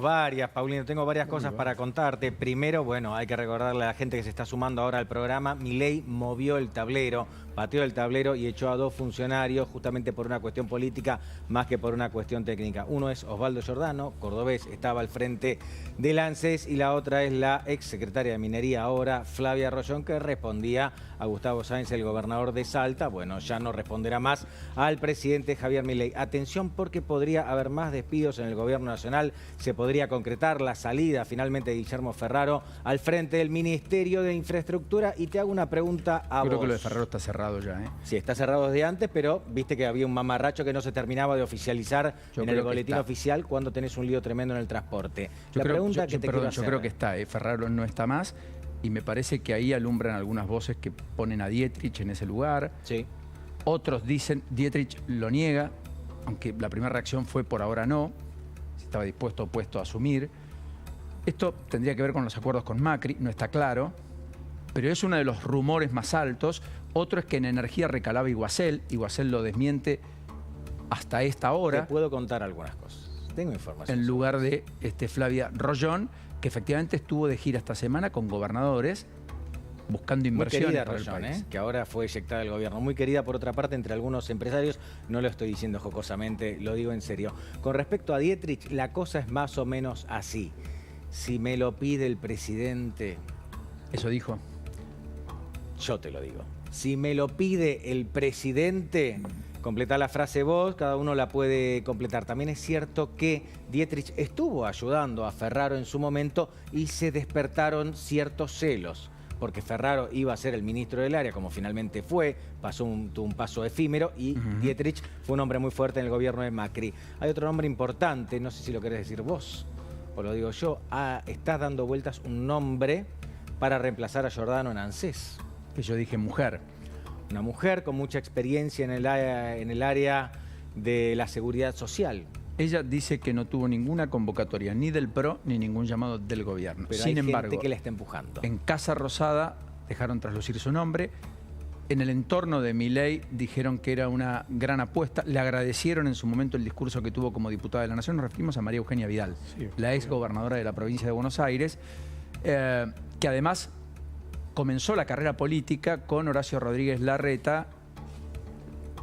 tenemos varias, Paulino, tengo varias cosas para contarte. Primero, bueno, hay que recordarle a la gente que se está sumando ahora al programa, Milei movió el tablero, pateó el tablero y echó a 2 funcionarios justamente por una cuestión política más que por una cuestión técnica. Uno es Osvaldo Giordano, cordobés, estaba al frente del ANSES, y la otra es la ex secretaria de Minería ahora, Flavia Rollón, que respondía a Gustavo Sáenz, el gobernador de Salta. Bueno, ya no responderá más al presidente Javier Milei. Atención, porque podría haber más despidos en el gobierno nacional. Se podría concretar la salida finalmente de Guillermo Ferraro al frente del Ministerio de Infraestructura. Y te hago una pregunta a vos. Creo que lo de Ferraro está cerrado ya, ¿eh? Sí, está cerrado desde antes, pero viste que había un mamarracho que no se terminaba de oficializar en el boletín oficial cuando tenés un lío tremendo en el transporte. Yo creo que está, Ferraro no está más, y me parece que ahí alumbran algunas voces que ponen a Dietrich en ese lugar. Sí. Otros dicen, Dietrich lo niega, aunque la primera reacción fue por ahora no, estaba dispuesto o opuesto a asumir. Esto tendría que ver con los acuerdos con Macri, no está claro, pero es uno de los rumores más altos. Otro es que en energía recalaba Iguacel lo desmiente hasta esta hora. Te puedo contar algunas cosas, tengo información. En lugar de Flavia Rollón, que efectivamente estuvo de gira esta semana con gobernadores buscando inversiones. Muy querida Rollón, que ahora fue eyectada del gobierno. Muy querida, por otra parte, entre algunos empresarios. No lo estoy diciendo jocosamente, lo digo en serio. Con respecto a Dietrich, la cosa es más o menos así. Si me lo pide el presidente... Eso dijo. Yo te lo digo. Si me lo pide el presidente... Completá la frase vos, cada uno la puede completar. También es cierto que Dietrich estuvo ayudando a Ferraro en su momento y se despertaron ciertos celos, porque Ferraro iba a ser el ministro del área, como finalmente fue, pasó un paso efímero, y Dietrich fue un hombre muy fuerte en el gobierno de Macri. Hay otro nombre importante, no sé si lo querés decir vos, o lo digo yo, está dando vueltas un nombre para reemplazar a Giordano en ANSES. Que yo dije mujer. Una mujer con mucha experiencia en el área de la seguridad social. Ella dice que no tuvo ninguna convocatoria ni del PRO ni ningún llamado del gobierno. Pero sin hay embargo, gente que la está empujando. En Casa Rosada dejaron traslucir su nombre. En el entorno de Milei dijeron que era una gran apuesta. Le agradecieron en su momento el discurso que tuvo como diputada de la Nación. Nos referimos a María Eugenia Vidal, la ex gobernadora de la provincia de Buenos Aires, que además comenzó la carrera política con Horacio Rodríguez Larreta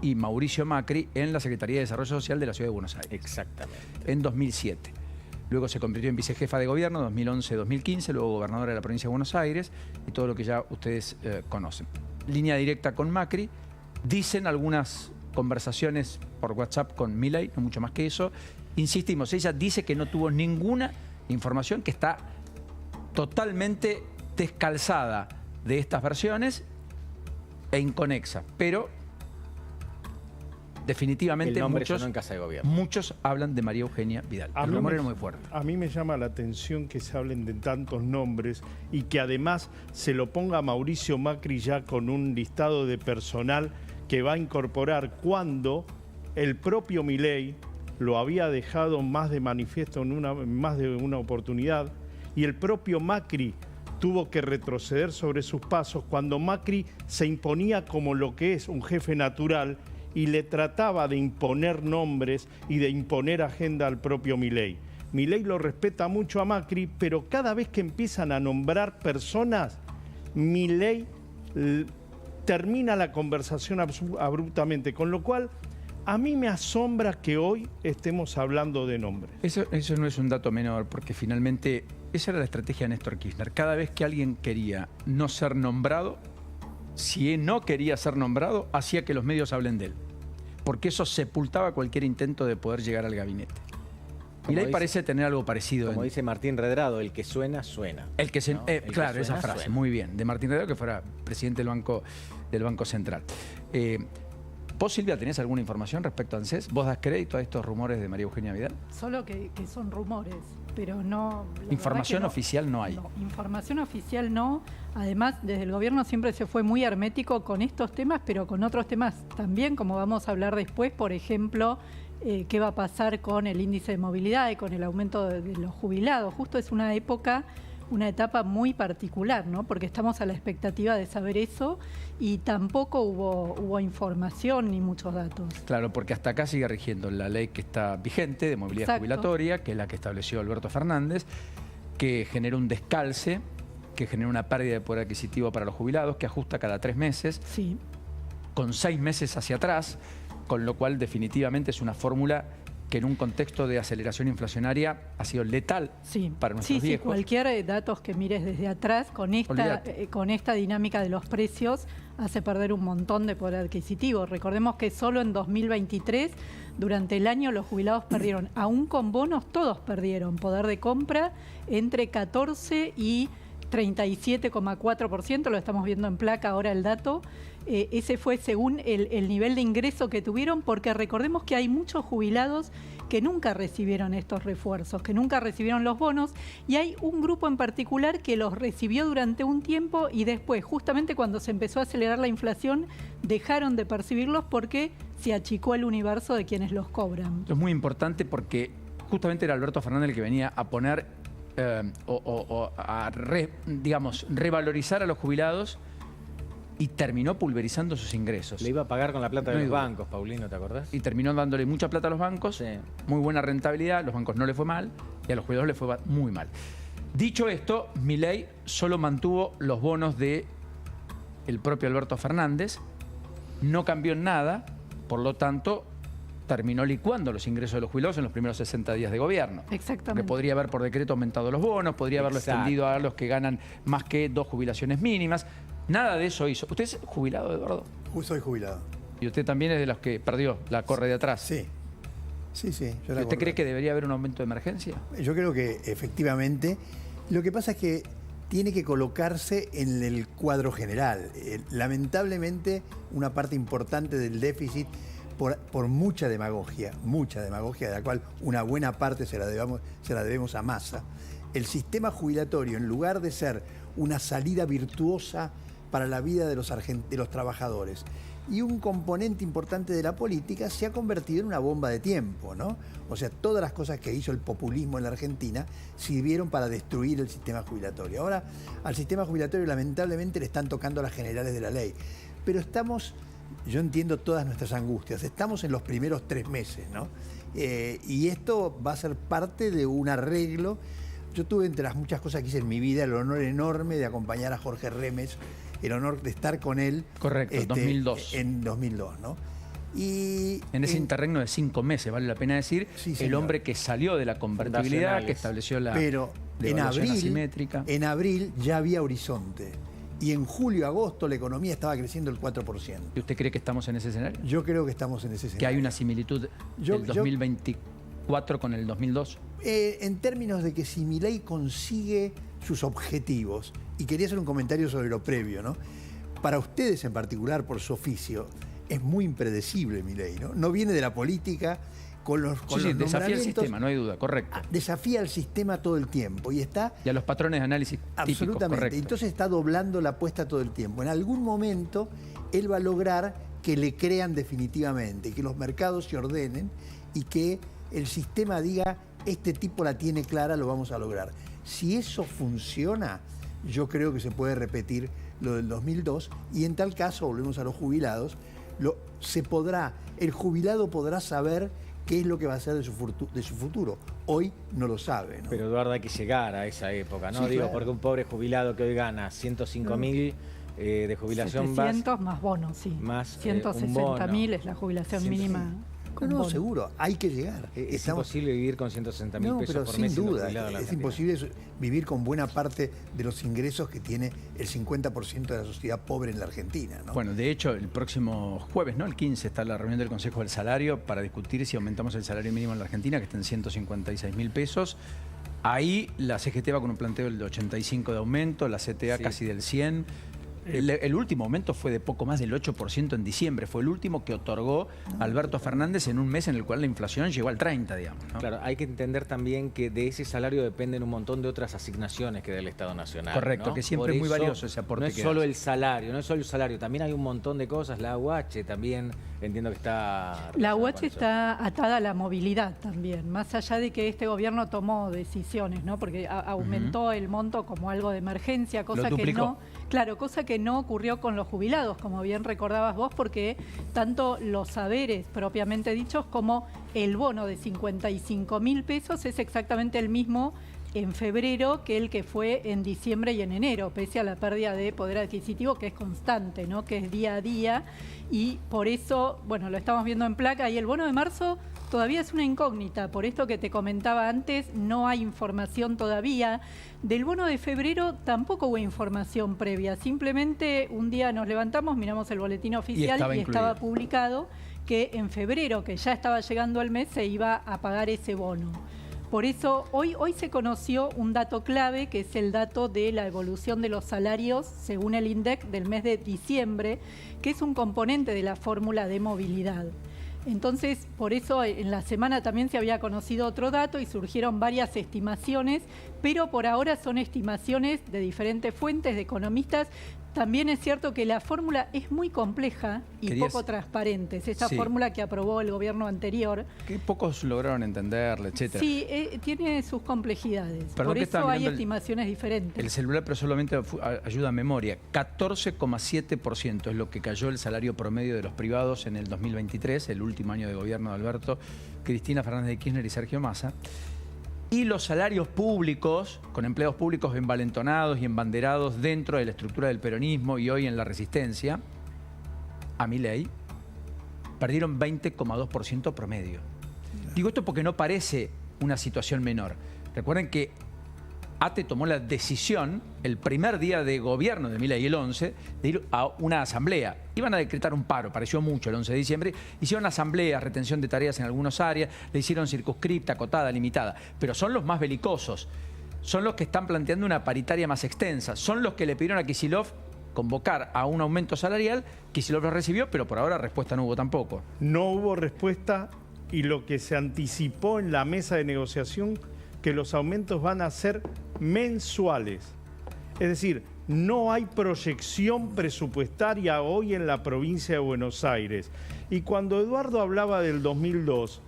y Mauricio Macri en la Secretaría de Desarrollo Social de la Ciudad de Buenos Aires. Exactamente. En 2007. Luego se convirtió en vicejefa de gobierno, 2011-2015, luego gobernadora de la provincia de Buenos Aires, y todo lo que ya ustedes conocen. Línea directa con Macri. Dicen algunas conversaciones por WhatsApp con Milei, no mucho más que eso. Insistimos, ella dice que no tuvo ninguna información, que está totalmente descalzada de estas versiones e inconexa, pero definitivamente muchos hablan de María Eugenia Vidal. El rumor era muy fuerte. A mí me llama la atención que se hablen de tantos nombres y que además se lo ponga Mauricio Macri ya con un listado de personal que va a incorporar, cuando el propio Milei lo había dejado más de manifiesto en más de una oportunidad, y el propio Macri tuvo que retroceder sobre sus pasos cuando Macri se imponía como lo que es un jefe natural y le trataba de imponer nombres y de imponer agenda al propio Milei. Milei lo respeta mucho a Macri, pero cada vez que empiezan a nombrar personas, Milei termina la conversación abruptamente, con lo cual a mí me asombra que hoy estemos hablando de nombres. Eso no es un dato menor, porque finalmente esa era la estrategia de Néstor Kirchner. Cada vez que alguien quería no ser nombrado, si él no quería ser nombrado, hacía que los medios hablen de él, porque eso sepultaba cualquier intento de poder llegar al gabinete. Milei parece tener algo parecido. Como dice Martín Redrado, el que suena, suena. El que ¿no? Claro, que esa frase, suena. Muy bien. De Martín Redrado, que fuera presidente del Banco Central. ¿Vos, Silvia, tenés alguna información respecto a ANSES? ¿Vos das crédito a estos rumores de María Eugenia Vidal? Solo que son rumores, pero no... Información oficial no hay. No, información oficial no. Además, desde el gobierno siempre se fue muy hermético con estos temas, pero con otros temas también, como vamos a hablar después. Por ejemplo, qué va a pasar con el índice de movilidad y con el aumento de los jubilados. Justo es una época una etapa muy particular, ¿no? Porque estamos a la expectativa de saber eso y tampoco hubo información ni muchos datos. Claro, porque hasta acá sigue rigiendo la ley que está vigente de movilidad jubilatoria, que es la que estableció Alberto Fernández, que genera un descalce, que genera una pérdida de poder adquisitivo para los jubilados, que ajusta cada 3 meses, con 6 meses hacia atrás, con lo cual definitivamente es una fórmula que en un contexto de aceleración inflacionaria ha sido letal para nuestros viejos. Cualquier datos que mires desde atrás, con esta dinámica de los precios, hace perder un montón de poder adquisitivo. Recordemos que solo en 2023, durante el año, los jubilados perdieron, aún con bonos, todos perdieron poder de compra entre 14 y 37,4%, lo estamos viendo en placa ahora el dato. Ese fue según el nivel de ingreso que tuvieron, porque recordemos que hay muchos jubilados que nunca recibieron estos refuerzos, que nunca recibieron los bonos, y hay un grupo en particular que los recibió durante un tiempo y después, justamente cuando se empezó a acelerar la inflación, dejaron de percibirlos porque se achicó el universo de quienes los cobran. Esto es muy importante porque justamente era Alberto Fernández el que venía a poner revalorizar a los jubilados y terminó pulverizando sus ingresos. Le iba a pagar con la plata de los bancos, Paulino, ¿te acordás? Y terminó dándole mucha plata a los bancos, muy buena rentabilidad, a los bancos no le fue mal y a los jubilados le fue muy mal. Dicho esto, Milei solo mantuvo los bonos del propio Alberto Fernández, no cambió en nada, por lo tanto terminó licuando los ingresos de los jubilados en los primeros 60 días de gobierno. Exactamente. Que podría haber por decreto aumentado los bonos, podría haberlo extendido a los que ganan más que 2 jubilaciones mínimas. Nada de eso hizo. ¿Usted es jubilado, Eduardo? Soy jubilado. ¿Y usted también es de los que perdió la corre de atrás? Sí. Sí. ¿Usted cree que debería haber un aumento de emergencia? Yo creo que efectivamente. Lo que pasa es que tiene que colocarse en el cuadro general. Lamentablemente, una parte importante del déficit por mucha demagogia, de la cual una buena parte se la debemos a Massa. El sistema jubilatorio, en lugar de ser una salida virtuosa para la vida de los trabajadores y un componente importante de la política, se ha convertido en una bomba de tiempo, ¿no? O sea, todas las cosas que hizo el populismo en la Argentina sirvieron para destruir el sistema jubilatorio. Ahora, al sistema jubilatorio lamentablemente le están tocando las generales de la ley. Pero yo entiendo todas nuestras angustias, estamos en los primeros 3 meses, ¿no? Y esto va a ser parte de un arreglo. Yo tuve, entre las muchas cosas que hice en mi vida, el honor enorme de acompañar a Jorge Remes, el honor de estar con él. Correcto, 2002. En 2002, ¿no? Y en ese interregno de 5 meses, vale la pena decir, el hombre que salió de la convertibilidad, que estableció la devaluación asimétrica. En abril ya había horizonte. Y en julio, agosto, la economía estaba creciendo el 4%. ¿Y usted cree que estamos en ese escenario? Yo creo que estamos en ese escenario. ¿Que hay una similitud del 2024 con el 2002? En términos de que si Milei consigue sus objetivos, y quería hacer un comentario sobre lo previo, ¿no? Para ustedes en particular, por su oficio, es muy impredecible Milei, ¿no? No viene de la política. Con los desafía el sistema, no hay duda, correcto. Desafía el sistema todo el tiempo y está... Y a los patrones de análisis típicos, absolutamente, correcto. Entonces está doblando la apuesta todo el tiempo. En algún momento él va a lograr que le crean definitivamente, que los mercados se ordenen y que el sistema diga, este tipo la tiene clara, lo vamos a lograr. Si eso funciona, yo creo que se puede repetir lo del 2002 y en tal caso, volvemos a los jubilados, el jubilado podrá saber qué es lo que va a hacer de su futuro. Hoy no lo sabe, ¿no? Pero Eduardo, hay que llegar a esa época, ¿no? Sí, Digo, claro. Porque un pobre jubilado que hoy gana 105.000 de jubilación 700 más bonos, sí. Más 160.000 es la jubilación mínima. No, seguro, hay que llegar. Es imposible vivir con 160.000 pesos por mes. Sin duda, en la es imposible vivir con buena parte de los ingresos que tiene el 50% de la sociedad pobre en la Argentina, ¿no? Bueno, de hecho, el próximo jueves, ¿no? El 15, está la reunión del Consejo del Salario para discutir si aumentamos el salario mínimo en la Argentina, que está en 156.000 pesos. Ahí la CGT va con un planteo del 85 de aumento, la CTA casi del 100. El último aumento fue de poco más del 8% en diciembre. Fue el último que otorgó Alberto Fernández en un mes en el cual la inflación llegó al 30, digamos, ¿no? Claro, hay que entender también que de ese salario dependen un montón de otras asignaciones que da el Estado Nacional. Correcto, ¿no? que siempre es muy valioso ese aporte. No es solo el salario, también hay un montón de cosas, la AUH, también entiendo que está... La relacionado UH con eso. está atada a la movilidad también, más allá de que este gobierno tomó decisiones, ¿no? Porque aumentó el monto como algo de emergencia, cosa que duplicó. no, claro, cosa que no ocurrió con los jubilados, como bien recordabas vos, porque tanto los saberes propiamente dichos como el bono de 55.000 pesos es exactamente el mismo en febrero que el que fue en diciembre y en enero, pese a la pérdida de poder adquisitivo que es constante, ¿no? Que es día a día, y por eso, bueno, lo estamos viendo en placa, y el bono de marzo todavía es una incógnita, por esto que te comentaba antes, no hay información todavía. Del bono de febrero tampoco hubo información previa, simplemente un día nos levantamos, miramos el boletín oficial y estaba publicado que en febrero, que ya estaba llegando el mes, se iba a pagar ese bono. Por eso hoy se conoció un dato clave, que es el dato de la evolución de los salarios según el INDEC del mes de diciembre, que es un componente de la fórmula de movilidad. Entonces, por eso en la semana también se había conocido otro dato y surgieron varias estimaciones, pero por ahora son estimaciones de diferentes fuentes, de economistas. También es cierto que la fórmula es muy compleja y poco transparente. Es esta fórmula que aprobó el gobierno anterior. Que pocos lograron entenderla, etcétera. Sí, tiene sus complejidades. Perdón, por eso hay estimaciones diferentes. El celular, pero solamente ayuda a memoria. 14,7% es lo que cayó el salario promedio de los privados en el 2023, el último año de gobierno de Alberto, Cristina Fernández de Kirchner y Sergio Massa. Y los salarios públicos, con empleados públicos envalentonados y embanderados dentro de la estructura del peronismo y hoy en la resistencia, a Milei, perdieron 20,2% promedio. Digo esto porque no parece una situación menor. Recuerden que ATE tomó la decisión el primer día de gobierno de Milei, el 11, de ir a una asamblea. Iban a decretar un paro, pareció mucho el 11 de diciembre. Hicieron asambleas, retención de tareas en algunas áreas, le hicieron circunscripta, acotada, limitada. Pero son los más belicosos, son los que están planteando una paritaria más extensa, son los que le pidieron a Kicillof convocar a un aumento salarial. Kicillof lo recibió, pero por ahora respuesta no hubo tampoco. No hubo respuesta, y lo que se anticipó en la mesa de negociación, que los aumentos van a ser mensuales. Es decir, no hay proyección presupuestaria hoy en la provincia de Buenos Aires. Y cuando Eduardo hablaba del 2002,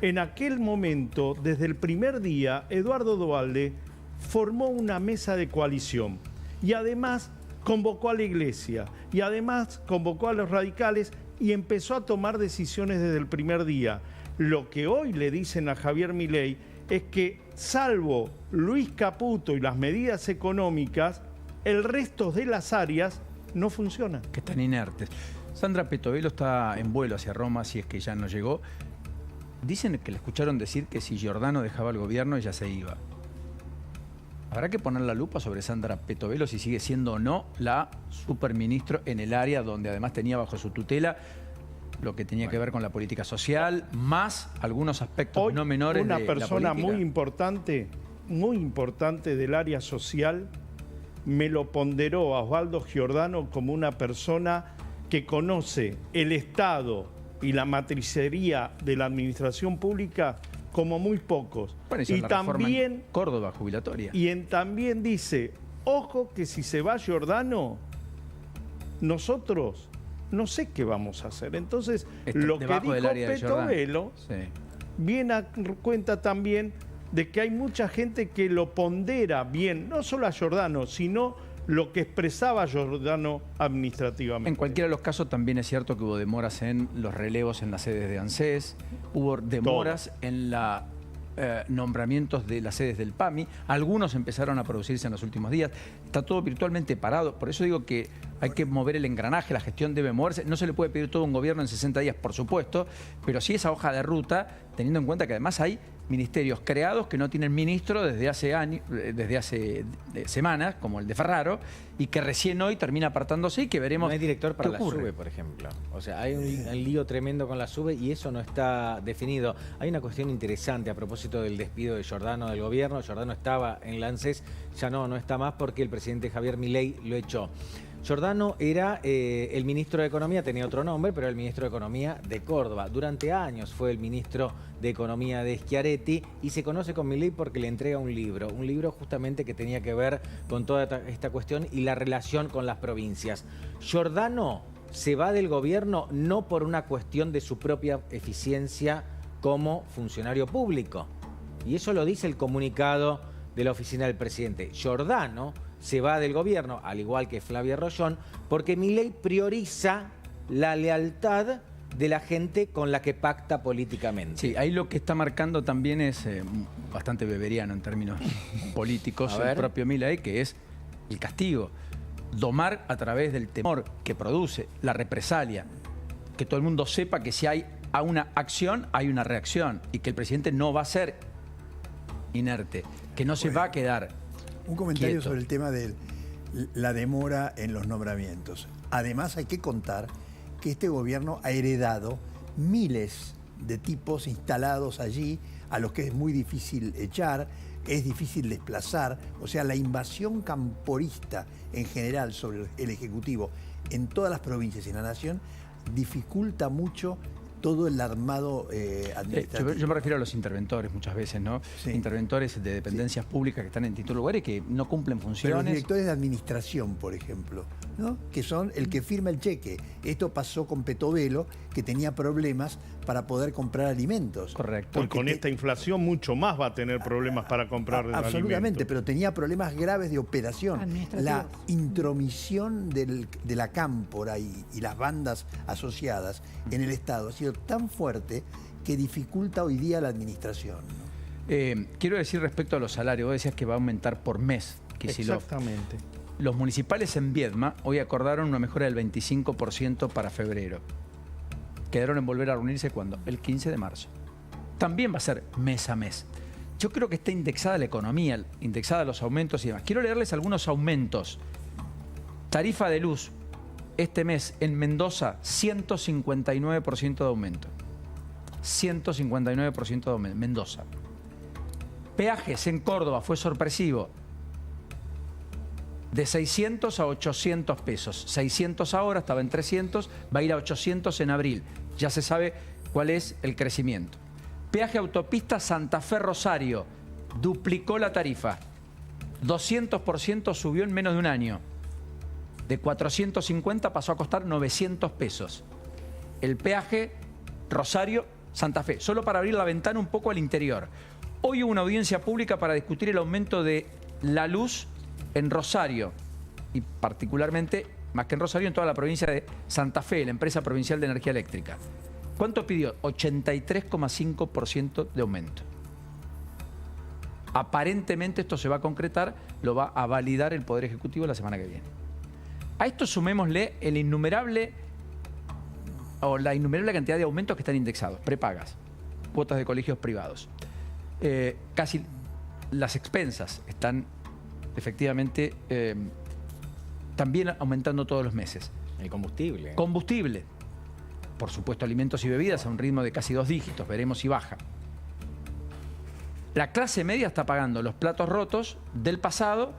en aquel momento, desde el primer día, Eduardo Duhalde formó una mesa de coalición y además convocó a la Iglesia y además convocó a los radicales y empezó a tomar decisiones desde el primer día. Lo que hoy le dicen a Javier Milei es que, salvo Luis Caputo y las medidas económicas, el resto de las áreas no funcionan. Que están inertes. Sandra Petovelo está en vuelo hacia Roma, si es que ya no llegó. Dicen que le escucharon decir que si Giordano dejaba el gobierno, ella se iba. Habrá que poner la lupa sobre Sandra Petovelo si sigue siendo o no la superministro en el área donde además tenía bajo su tutela lo que tenía que ver con la política social, más algunos aspectos hoy, no menores de la política. Una persona muy importante del área social me lo ponderó a Osvaldo Giordano como una persona que conoce el Estado y la matricería de la administración pública como muy pocos. Bueno, y también en Córdoba jubilatoria. Y también dice, ojo que si se va Giordano, nosotros no sé qué vamos a hacer. Entonces, lo que dijo Petovelo viene a cuenta también de que hay mucha gente que lo pondera bien, no solo a Giordano, sino lo que expresaba Giordano administrativamente. En cualquiera de los casos también es cierto que hubo demoras en los relevos en las sedes de ANSES, hubo demoras en la nombramientos de las sedes del PAMI, algunos empezaron a producirse en los últimos días, está todo virtualmente parado, por eso digo que hay que mover el engranaje, la gestión debe moverse, no se le puede pedir todo un gobierno en 60 días, por supuesto, pero sí esa hoja de ruta, teniendo en cuenta que además hay ministerios creados que no tienen ministro desde hace años, desde hace semanas, como el de Ferraro, y que recién hoy termina apartándose y que veremos. No hay director para la SUBE, por ejemplo. O sea, hay un lío tremendo con la SUBE y eso no está definido. Hay una cuestión interesante a propósito del despido de Giordano del gobierno. Giordano estaba en la ANSES, ya no está más porque el presidente Javier Milei lo echó. Giordano era el ministro de Economía, tenía otro nombre, pero era el ministro de Economía de Córdoba. Durante años fue el ministro de Economía de Schiaretti y se conoce con Milei porque le entrega un libro justamente que tenía que ver con toda esta cuestión y la relación con las provincias. Giordano se va del gobierno no por una cuestión de su propia eficiencia como funcionario público. Y eso lo dice el comunicado de la oficina del presidente. Giordano se va del gobierno, al igual que Flavia Rollón, porque Milei prioriza la lealtad de la gente con la que pacta políticamente. Sí, ahí lo que está marcando también es bastante beberiano en términos políticos, el propio Milei, que es el castigo. Domar a través del temor que produce la represalia. Que todo el mundo sepa que si hay una acción, hay una reacción. Y que el presidente no va a ser inerte, que no se va a quedar un comentario quieto sobre el tema de la demora en los nombramientos. Además hay que contar que este gobierno ha heredado miles de tipos instalados allí a los que es muy difícil echar, es difícil desplazar. O sea, la invasión camporista en general sobre el Ejecutivo en todas las provincias y en la Nación dificulta mucho todo el armado administrativo. Yo me refiero a los interventores muchas veces, ¿no? Sí. Interventores de dependencias públicas que están en distintos lugares que no cumplen Pero funciones. los directores de administración, por ejemplo, ¿no? Que son el que firma el cheque. Esto pasó con Petovelo, que tenía problemas para poder comprar alimentos. Correcto. Pues con esta inflación mucho más va a tener problemas para comprar Absolutamente, alimentos. pero tenía problemas graves de operación. La Administrativos. intromisión de la cámpora y las bandas asociadas en el Estado ha sido tan fuerte que dificulta hoy día la administración, ¿no? Quiero decir respecto a los salarios, vos decías que va a aumentar por mes, Kicillof. Exactamente. Los municipales en Viedma hoy acordaron una mejora del 25% para febrero. Quedaron en volver a reunirse ¿cuándo? El 15 de marzo. También va a ser mes a mes. Yo creo que está indexada la economía, indexada los aumentos y demás. Quiero leerles algunos aumentos. Tarifa de luz, este mes en Mendoza, 159% de aumento. 159% de aumento, Mendoza. Peajes en Córdoba, fue sorpresivo. De 600 a 800 pesos. 600 ahora, estaba en 300, va a ir a 800 en abril. Ya se sabe cuál es el crecimiento. Peaje autopista Santa Fe Rosario, duplicó la tarifa. 200% subió en menos de un año. De 450 pasó a costar 900 pesos. El peaje Rosario Santa Fe, solo para abrir la ventana un poco al interior. Hoy hubo una audiencia pública para discutir el aumento de la luz en Rosario, y particularmente, más que en Rosario, en toda la provincia de Santa Fe, la empresa provincial de energía eléctrica. ¿Cuánto pidió? 83,5% de aumento. Aparentemente esto se va a concretar, lo va a validar el Poder Ejecutivo la semana que viene. A esto sumémosle la innumerable cantidad de aumentos que están indexados, prepagas, cuotas de colegios privados. Casi las expensas están efectivamente también aumentando todos los meses. El combustible. Combustible. Por supuesto, alimentos y bebidas a un ritmo de casi 2 dígitos. Veremos si baja. La clase media está pagando los platos rotos del pasado,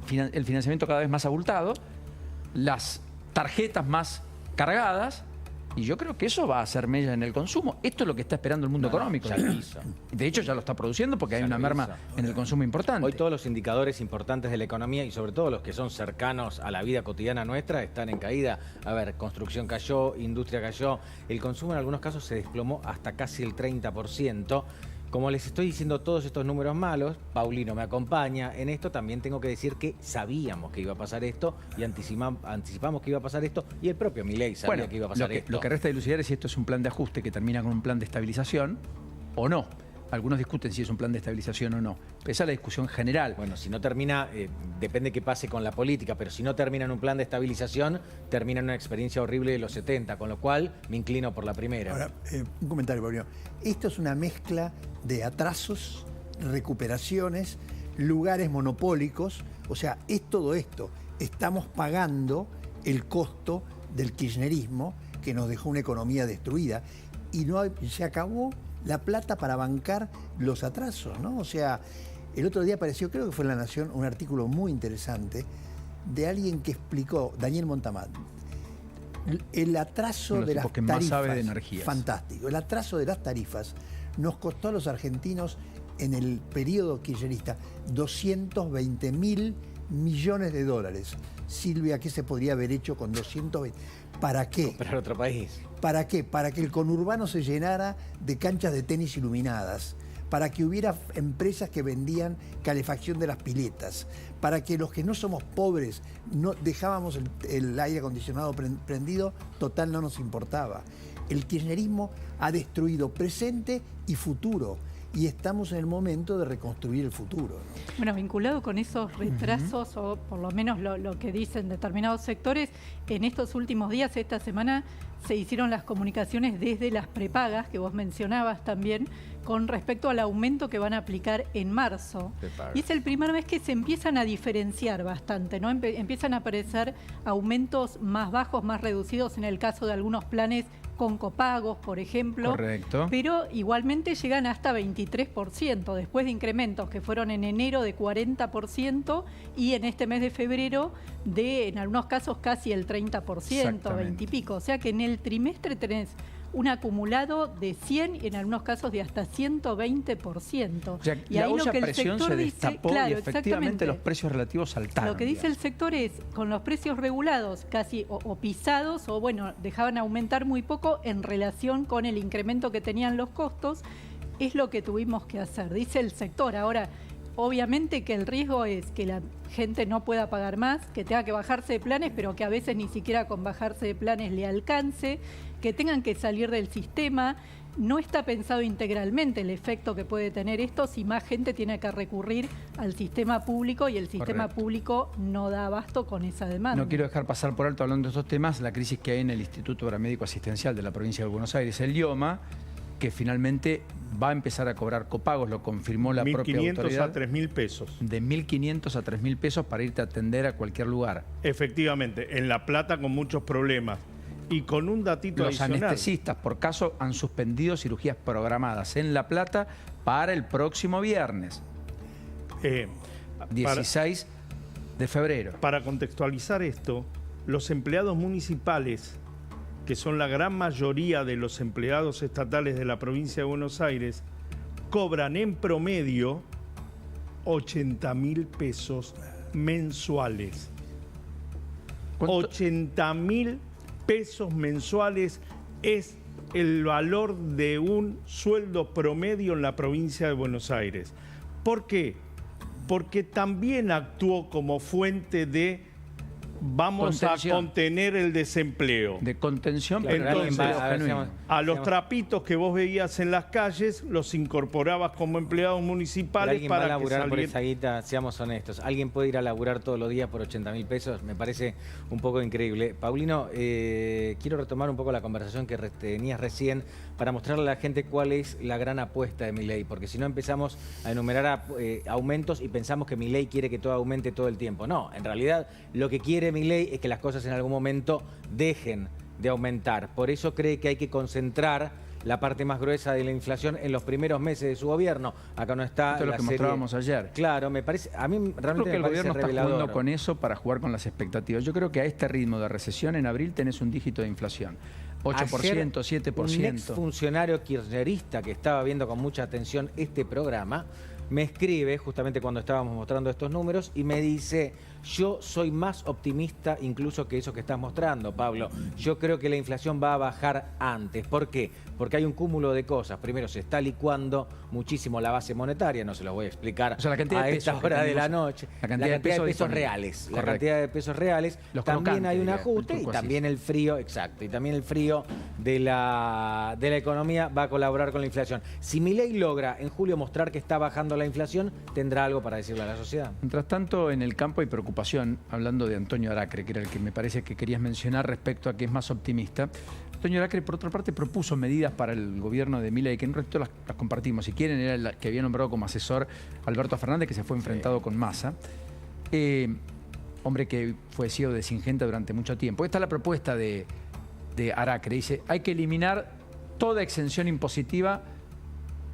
el financiamiento cada vez más abultado, las tarjetas más cargadas, y yo creo que eso va a hacer mella en el consumo. Esto es lo que está esperando el mundo económico. Ya lo hizo. De hecho, ya lo está produciendo porque hay una merma en el consumo importante. Hoy todos los indicadores importantes de la economía y sobre todo los que son cercanos a la vida cotidiana nuestra están en caída. A ver, construcción cayó, industria cayó, el consumo en algunos casos se desplomó hasta casi el 30%. Como les estoy diciendo todos estos números malos, Paulino me acompaña en esto, también tengo que decir que sabíamos que iba a pasar esto y anticipamos que iba a pasar esto y el propio Milei sabía que iba a pasar esto. Lo que resta dilucidar es si esto es un plan de ajuste que termina con un plan de estabilización o no. Algunos discuten si es un plan de estabilización o no. Esa es la discusión general. Bueno, si no termina, depende qué pase con la política, pero si no termina en un plan de estabilización, termina en una experiencia horrible de los 70, con lo cual me inclino por la primera. Ahora, un comentario, Pablo. Esto es una mezcla de atrasos, recuperaciones, lugares monopólicos. O sea, es todo esto. Estamos pagando el costo del kirchnerismo que nos dejó una economía destruida y se acabó la plata para bancar los atrasos, ¿no? O sea, el otro día apareció, creo que fue en La Nación, un artículo muy interesante de alguien que explicó, Daniel Montamat, el atraso de las que tarifas. más sabe de energías. Fantástico. El atraso de las tarifas nos costó a los argentinos en el periodo kirchnerista 220.000 millones de dólares. Silvia, ¿qué se podría haber hecho con 220? ¿Para qué? Comprar otro país. ¿Para qué? Para que el conurbano se llenara de canchas de tenis iluminadas, para que hubiera empresas que vendían calefacción de las piletas, para que los que no somos pobres no dejábamos el aire acondicionado prendido, total no nos importaba. El kirchnerismo ha destruido presente y futuro. Y estamos en el momento de reconstruir el futuro, ¿no? Bueno, vinculado con esos retrasos, o por lo menos lo que dicen determinados sectores, en estos últimos días, esta semana, se hicieron las comunicaciones desde las prepagas, que vos mencionabas también, con respecto al aumento que van a aplicar en marzo. Y es el primer mes que se empiezan a diferenciar bastante, ¿no? Empiezan a aparecer aumentos más bajos, más reducidos en el caso de algunos planes con copagos, por ejemplo. Correcto. Pero igualmente llegan hasta 23%, después de incrementos que fueron en enero de 40% y en este mes de febrero de, en algunos casos, casi el 30%, 20 y pico. O sea que en el trimestre tenés un acumulado de 100 y en algunos casos de hasta 120%. O sea, y la ahí olla lo que el presión sector se dice, destapó claro, y efectivamente exactamente, los precios relativos saltaron. lo que dice el sector es, con los precios regulados casi o pisados, o bueno, dejaban aumentar muy poco en relación con el incremento que tenían los costos, es lo que tuvimos que hacer, dice el sector. Ahora, obviamente que el riesgo es que la gente no pueda pagar más, que tenga que bajarse de planes, pero que a veces ni siquiera con bajarse de planes le alcance, que tengan que salir del sistema. No está pensado integralmente el efecto que puede tener esto si más gente tiene que recurrir al sistema público y el sistema Correcto. público no da abasto con esa demanda. No quiero dejar pasar por alto, hablando de estos temas, la crisis que hay en el Instituto Paramédico Asistencial de la provincia de Buenos Aires, el IOMA, que finalmente va a empezar a cobrar copagos, lo confirmó la propia 1.500 autoridad. a 3.000 pesos. De 1.500 a 3.000 pesos para irte a atender a cualquier lugar. Efectivamente, en La Plata con muchos problemas. Y con un datito Los adicional. anestesistas, por caso, han suspendido cirugías programadas en La Plata para el próximo viernes, Para- 16 de febrero. Para contextualizar esto, los empleados municipales, que son la gran mayoría de los empleados estatales de la provincia de Buenos Aires, cobran en promedio 80.000 pesos mensuales. ¿Cuánto? 80.000 pesos mensuales es el valor de un sueldo promedio en la provincia de Buenos Aires. ¿Por qué? Porque también actuó como fuente de vamos Contención. a contener el desempleo. De contención, Claro, pero entonces, empleo a ver, genuino. seamos- A los trapitos que vos veías en las calles los incorporabas como empleados Pero municipales alguien va a para que laburar por salieran. esa guita, seamos honestos. ¿Alguien puede ir a laburar todos los días por 80.000 pesos? Me parece un poco increíble. Paulino, quiero retomar un poco la conversación que tenías recién para mostrarle a la gente cuál es la gran apuesta de Milei, porque si no empezamos a enumerar aumentos y pensamos que Milei quiere que todo aumente todo el tiempo. No, en realidad lo que quiere Milei es que las cosas en algún momento dejen de aumentar. Por eso cree que hay que concentrar la parte más gruesa de la inflación en los primeros meses de su gobierno. Acá no está Esto es lo la que serie. mostrábamos ayer. Claro, me parece, a mí realmente Creo que me el parece gobierno está revelador. jugando con eso para jugar con las expectativas. Yo creo que a este ritmo de recesión en abril tenés un dígito de inflación. 8%, Ayer, 7%. un ex funcionario kirchnerista que estaba viendo con mucha atención este programa me escribe justamente cuando estábamos mostrando estos números y me dice: yo soy más optimista incluso que eso que estás mostrando, Pablo. Yo creo que la inflación va a bajar antes. ¿Por qué? Porque hay un cúmulo de cosas. Primero, se está licuando muchísimo la base monetaria, no se los voy a explicar O sea, la cantidad a de esta pesos que hora de la tenemos, noche. la cantidad de pesos disponibles. reales. La Correcto. cantidad de pesos reales. Los También crocantes, hay un diría el ajuste y turco así. también el frío, exacto, y también el frío de la economía va a colaborar con la inflación. Si Milei logra en julio mostrar que está bajando la inflación, tendrá algo para decirle a la sociedad. Mientras tanto, en el campo hay preocupación, hablando de Antonio Aracre, que era el que me parece que querías mencionar respecto a que es más optimista. Antonio Aracre, por otra parte, propuso medidas para el gobierno de Milei, que en un ratito las compartimos. Si quieren, era el que había nombrado como asesor Alberto Fernández, que se fue enfrentado con Massa. Hombre que fue CEO de Singenta durante mucho tiempo. Esta es la propuesta de Aracre. Dice, hay que eliminar toda exención impositiva,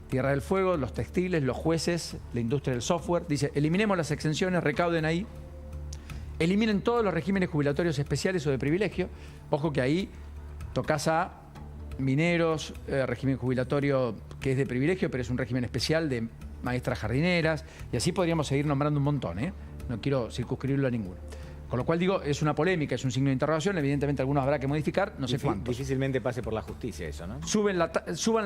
Tierra del Fuego, los textiles, los jueces, la industria del software. Dice, eliminemos las exenciones, recauden ahí. Eliminen todos los regímenes jubilatorios especiales o de privilegio. Ojo que ahí tocas a mineros, régimen jubilatorio que es de privilegio, pero es un régimen especial de maestras jardineras, y así podríamos seguir nombrando un montón, ¿eh? No quiero circunscribirlo a ninguno. Con lo cual digo, es una polémica, es un signo de interrogación, evidentemente algunos habrá que modificar, no sé cuántos. Difícilmente pase por la justicia eso, ¿no? Suban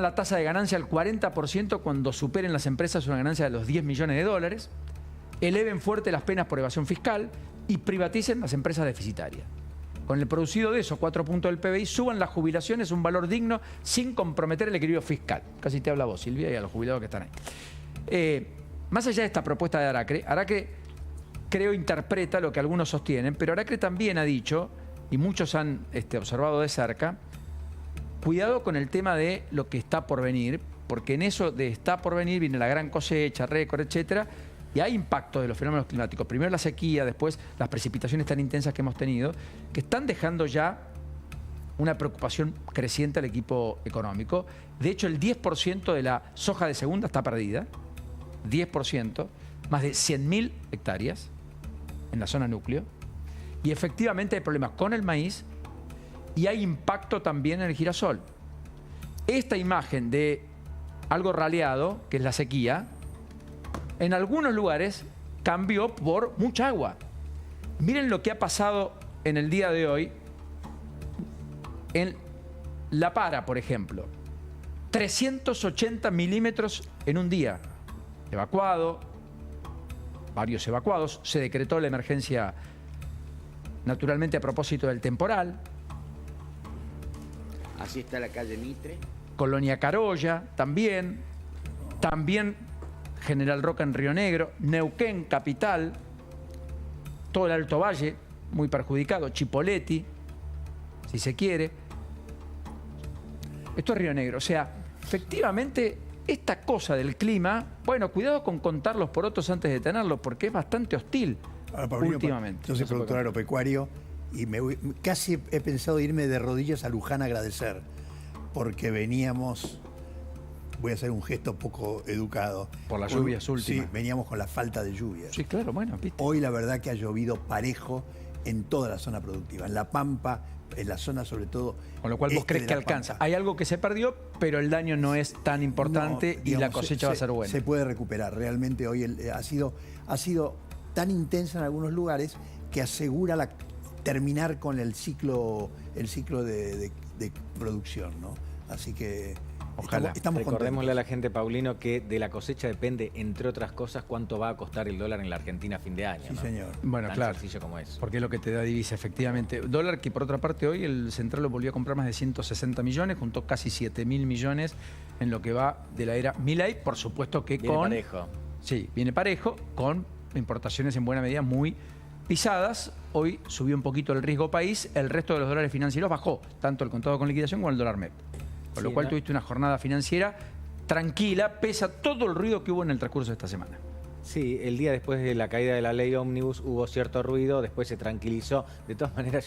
la tasa de ganancia al 40% cuando superen las empresas una ganancia de los 10 millones de dólares, eleven fuerte las penas por evasión fiscal y privaticen las empresas deficitarias. Con el producido de esos 4 puntos del PBI, suban las jubilaciones a un valor digno sin comprometer el equilibrio fiscal. Casi te habla vos, Silvia, y a los jubilados que están ahí. Más allá de esta propuesta de Aracre creo interpreta lo que algunos sostienen, pero Aracre también ha dicho, y muchos han observado de cerca, cuidado con el tema de lo que está por venir, porque en eso de está por venir viene la gran cosecha, récord, etcétera, y hay impacto de los fenómenos climáticos. Primero la sequía, después las precipitaciones tan intensas que hemos tenido, que están dejando ya una preocupación creciente al equipo económico. De hecho, el 10% de la soja de segunda está perdida, 10%, más de 100.000 hectáreas en la zona núcleo. Y efectivamente hay problemas con el maíz y hay impacto también en el girasol. Esta imagen de algo raleado, que es la sequía, en algunos lugares cambió por mucha agua. Miren lo que ha pasado en el día de hoy en La Para, por ejemplo. 380 milímetros en un día. Evacuado, varios evacuados. Se decretó la emergencia naturalmente a propósito del temporal. Así está la calle Mitre. Colonia Carolla, también General Roca en Río Negro, Neuquén, capital, todo el Alto Valle, muy perjudicado, Chipoleti, si se quiere. Esto es Río Negro, o sea, efectivamente, esta cosa del clima, bueno, cuidado con contar los porotos antes de tenerlos, porque es bastante hostil últimamente. Yo soy productor agropecuario y casi he pensado irme de rodillas a Luján a agradecer, porque veníamos, voy a hacer un gesto poco educado. Por las lluvias últimas. Sí, veníamos con la falta de lluvias. Sí, claro, bueno, ¿viste? Hoy la verdad que ha llovido parejo en toda la zona productiva, en La Pampa, en la zona sobre todo. Con lo cual vos crees que alcanza. Hay algo que se perdió, pero el daño no es tan importante, no, digamos, y la cosecha va a ser buena. Se puede recuperar. Realmente hoy ha sido tan intensa en algunos lugares que asegura terminar con el ciclo de producción, ¿no? Así que ojalá. Estamos Recordémosle a la gente, Paulino, que de la cosecha depende, entre otras cosas, cuánto va a costar el dólar en la Argentina a fin de año. Sí, ¿no? señor. Bueno, tan claro. sencillo como es. Porque es lo que te da divisa, efectivamente. Dólar que, por otra parte, hoy el Central lo volvió a comprar más de 160 millones, juntó casi 7.000 millones en lo que va de la era Milei. Por supuesto que viene parejo. Sí, viene parejo, con importaciones en buena medida muy pisadas. Hoy subió un poquito el riesgo país, el resto de los dólares financieros bajó, tanto el contado con liquidación como el dólar MEP. Con lo cual tuviste una jornada financiera tranquila, pese a todo el ruido que hubo en el transcurso de esta semana. Sí, el día después de la caída de la ley Ómnibus hubo cierto ruido, después se tranquilizó. De todas maneras, yo